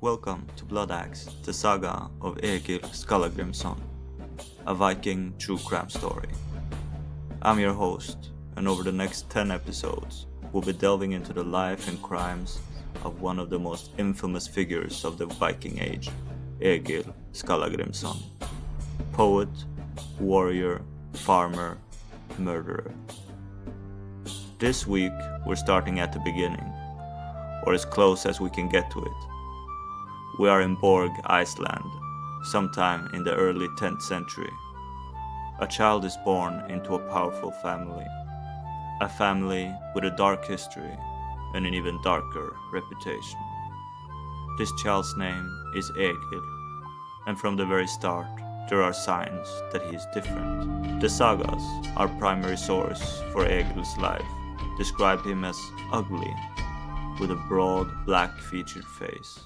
Welcome to Blood Axe, the saga of Egil Skallagrimsson, a Viking true crime story. I'm your host, and over the next 10 episodes, we'll be delving into the life and crimes of one of the most infamous figures of the Viking Age, Egil Skallagrimsson. Poet, warrior, farmer, murderer. This week, we're starting at the beginning, or as close as we can get to it. We are in Borg, Iceland, sometime in the early 10th century. A child is born into a powerful family. A family with a dark history and an even darker reputation. This child's name is Egil, and from the very start, there are signs that he is different. The sagas, our primary source for Egil's life, describe him as ugly, with a broad, black-featured face.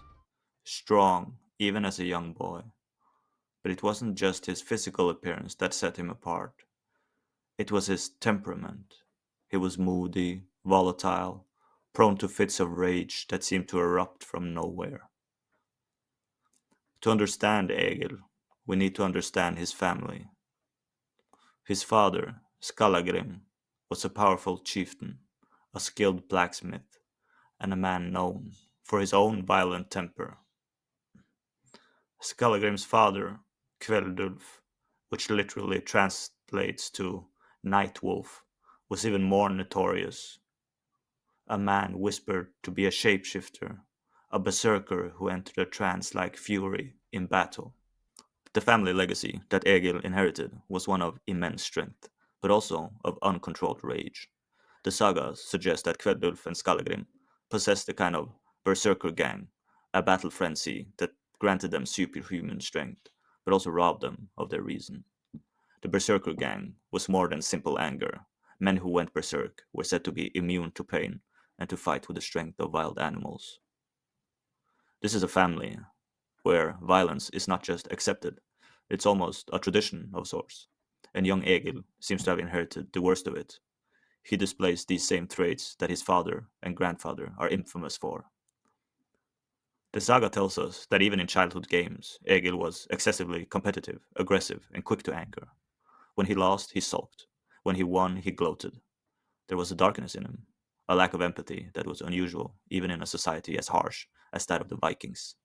Strong, even as a young boy. But it wasn't just his physical appearance that set him apart. It was his temperament. He was moody, volatile, prone to fits of rage that seemed to erupt from nowhere. To understand Egil, we need to understand his family. His father, Skallagrim, was a powerful chieftain, a skilled blacksmith, and a man known for his own violent temper. Skallagrim's father, Kveldulf, which literally translates to night wolf, was even more notorious. A man whispered to be a shapeshifter, a berserker who entered a trance-like fury in battle. The family legacy that Egil inherited was one of immense strength, but also of uncontrolled rage. The sagas suggest that Kveldulf and Skallagrim possessed a kind of berserker gang, a battle frenzy that granted them superhuman strength, but also robbed them of their reason. The berserker gang was more than simple anger. Men who went berserk were said to be immune to pain and to fight with the strength of wild animals. This is a family where violence is not just accepted, it's almost a tradition of sorts, and young Egil seems to have inherited the worst of it. He displays these same traits that his father and grandfather are infamous for. The saga tells us that even in childhood games, Egil was excessively competitive, aggressive, and quick to anger. When he lost, he sulked. When he won, he gloated. There was a darkness in him, a lack of empathy that was unusual even in a society as harsh as that of the Vikings.